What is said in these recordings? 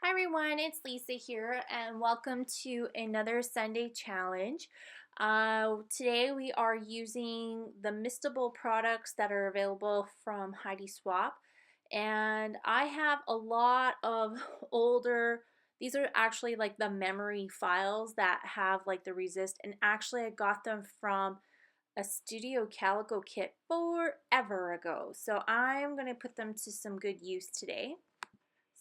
Hi everyone, it's Lisa here and welcome to another Sunday challenge. Today we are using the Mistable products that are available from Heidi Swap, and I have a lot of older, these are actually like the memory files that have like the resist, and actually I got them from a Studio Calico kit forever ago, so I'm going to put them to some good use today.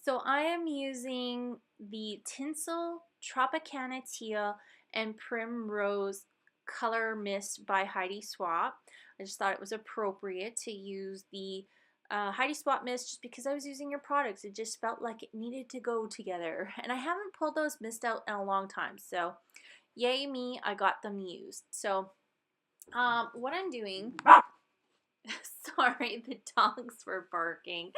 So I am using the Tinsel Tropicana Teal and Primrose Color Mist by Heidi Swap. I just thought it was appropriate to use the Heidi Swap mist just because I was using your products. It just felt like it needed to go together. And I haven't pulled those mist out in a long time. So yay me, I got them used. So what I'm doing, sorry, the dogs were barking.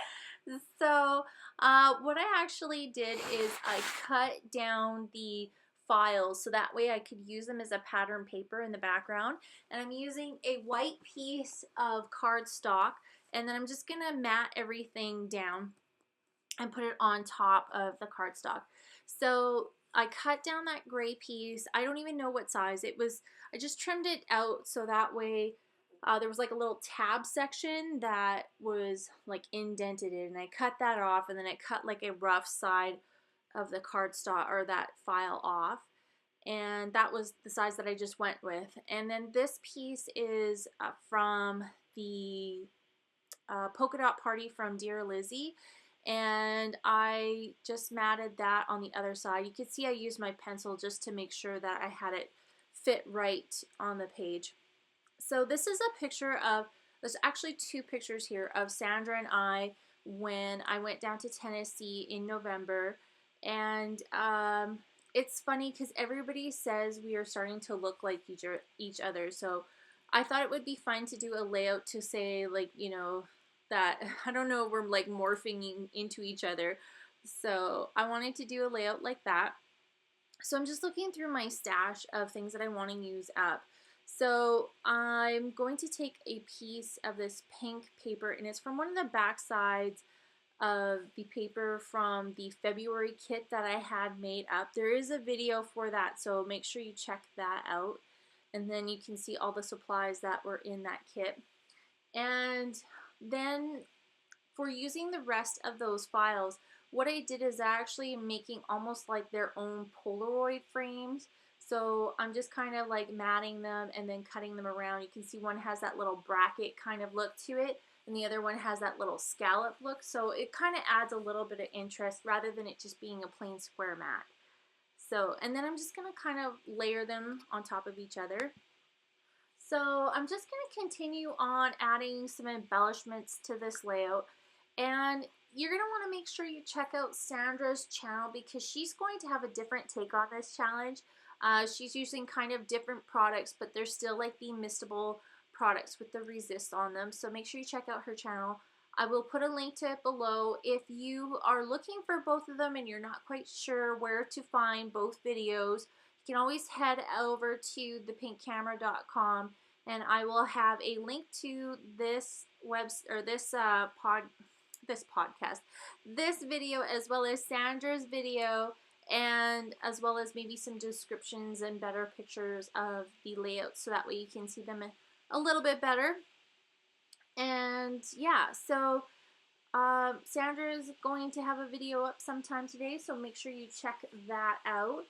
So what I actually did is I cut down the files so that way I could use them as a pattern paper in the background. And I'm using a white piece of cardstock, and then I'm just going to mat everything down and put it on top of the cardstock. So I cut down that gray piece. I don't even know what size it was. I just trimmed it out so that way there was like a little tab section that was like indented in, and I cut that off, and then I cut like a rough side of the cardstock or that file off, and that was the size that I just went with. And then this piece is from the polka dot party from Dear Lizzie, and I just matted that on the other side. You can see I used my pencil just to make sure that I had it fit right on the page. So this is a picture of, there's actually two pictures here of Sandra and I when I went down to Tennessee in November. And it's funny because everybody says we are starting to look like each other. So I thought it would be fun to do a layout to say, like, you know, that, I don't know, we're like morphing into each other. So I wanted to do a layout like that. So I'm just looking through my stash of things that I want to use up. So I'm going to take a piece of this pink paper, and it's from one of the back sides of the paper from the February kit that I had made up. There is a video for that, so make sure you check that out. And then you can see all the supplies that were in that kit. And then for using the rest of those files, what I did is actually making almost like their own Polaroid frames. So I'm just kind of like matting them and then cutting them around. You can see one has that little bracket kind of look to it, and the other one has that little scallop look. So it kind of adds a little bit of interest rather than it just being a plain square mat. So, and then I'm just going to kind of layer them on top of each other. So I'm just going to continue on adding some embellishments to this layout. And you're going to want to make sure you check out Sandra's channel because she's going to have a different take on this challenge. She's using kind of different products, but they're still like the Mistable products with the resist on them. So make sure you check out her channel. I will put a link to it below. If you are looking for both of them and you're not quite sure where to find both videos, you can always head over to thepinkcamera.com, and I will have a link to this this video, as well as Sandra's video, and as well as maybe some descriptions and better pictures of the layout, so that way you can see them a little bit better. And yeah, so Sandra is going to have a video up sometime today, so make sure you check that out.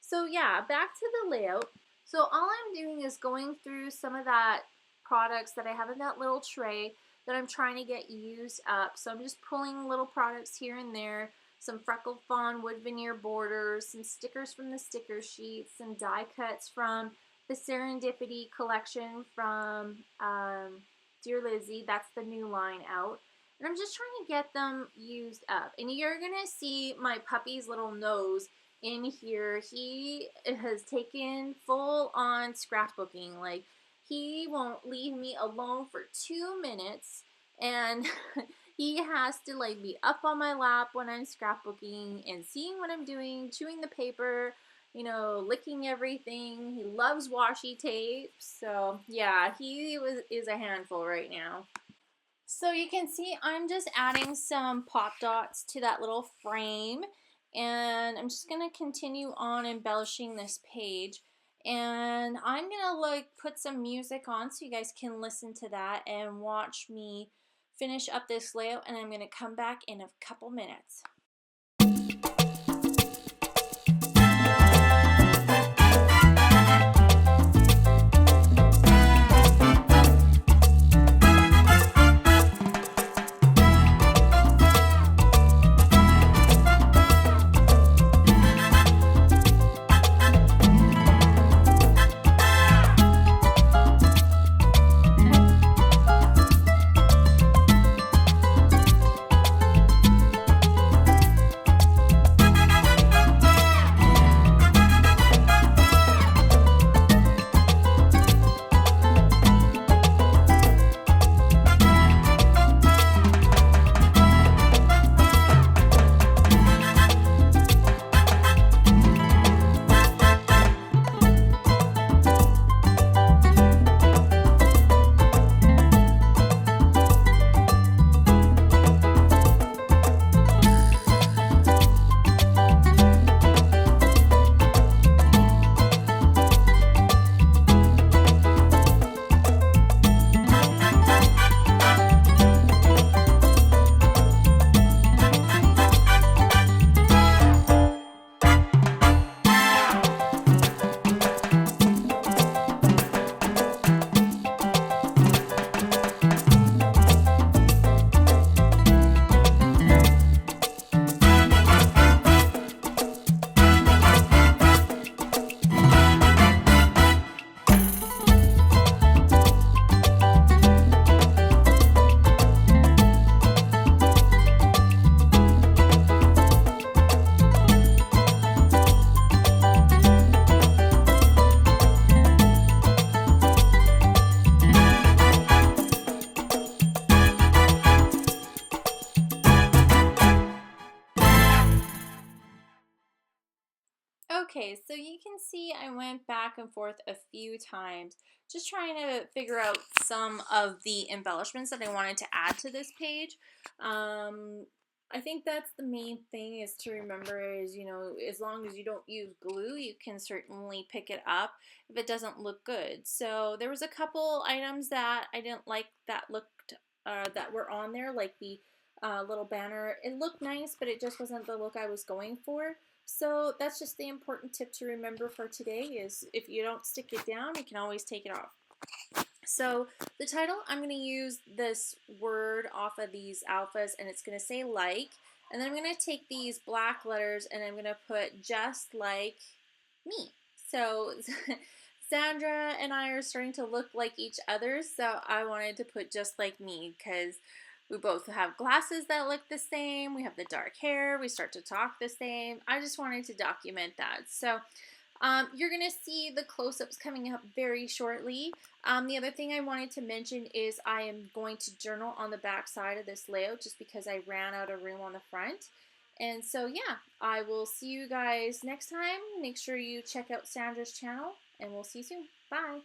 So yeah, back to the layout. So all I'm doing is going through some of that products that I have in that little tray that I'm trying to get used up. So I'm just pulling little products here and there, some Freckle Fawn wood veneer borders, some stickers from the sticker sheets, some die cuts from the Serendipity collection from Dear Lizzie. That's the new line out. And I'm just trying to get them used up. And you're going to see my puppy's little nose in here. He has taken full on scrapbooking. Like, he won't leave me alone for 2 minutes, and he has to like be up on my lap when I'm scrapbooking and seeing what I'm doing, chewing the paper, you know, licking everything. He loves washi tape. So yeah, he is a handful right now. So you can see I'm just adding some pop dots to that little frame, and I'm just going to continue on embellishing this page. And I'm going to put some music on so you guys can listen to that and watch me finish up this layout, and I'm going to come back in a couple minutes. Okay, so you can see I went back and forth a few times, just trying to figure out some of the embellishments that I wanted to add to this page. I think that's the main thing is to remember is, you know, as long as you don't use glue, you can certainly pick it up if it doesn't look good. So there was a couple items that I didn't like that looked, that were on there, like the little banner. It looked nice, but it just wasn't the look I was going for. So that's just the important tip to remember for today is if you don't stick it down, you can always take it off. So the title, I'm going to use this word off of these alphas, and it's going to say like, and then I'm going to take these black letters and I'm going to put just like me. So Sandra and I are starting to look like each other, so I wanted to put just like me because we both have glasses that look the same. We have the dark hair. We start to talk the same. I just wanted to document that. So you're going to see the close-ups coming up very shortly. The other thing I wanted to mention is I am going to journal on the back side of this layout just because I ran out of room on the front. And so, yeah, I will see you guys next time. Make sure you check out Sandra's channel, and we'll see you soon. Bye.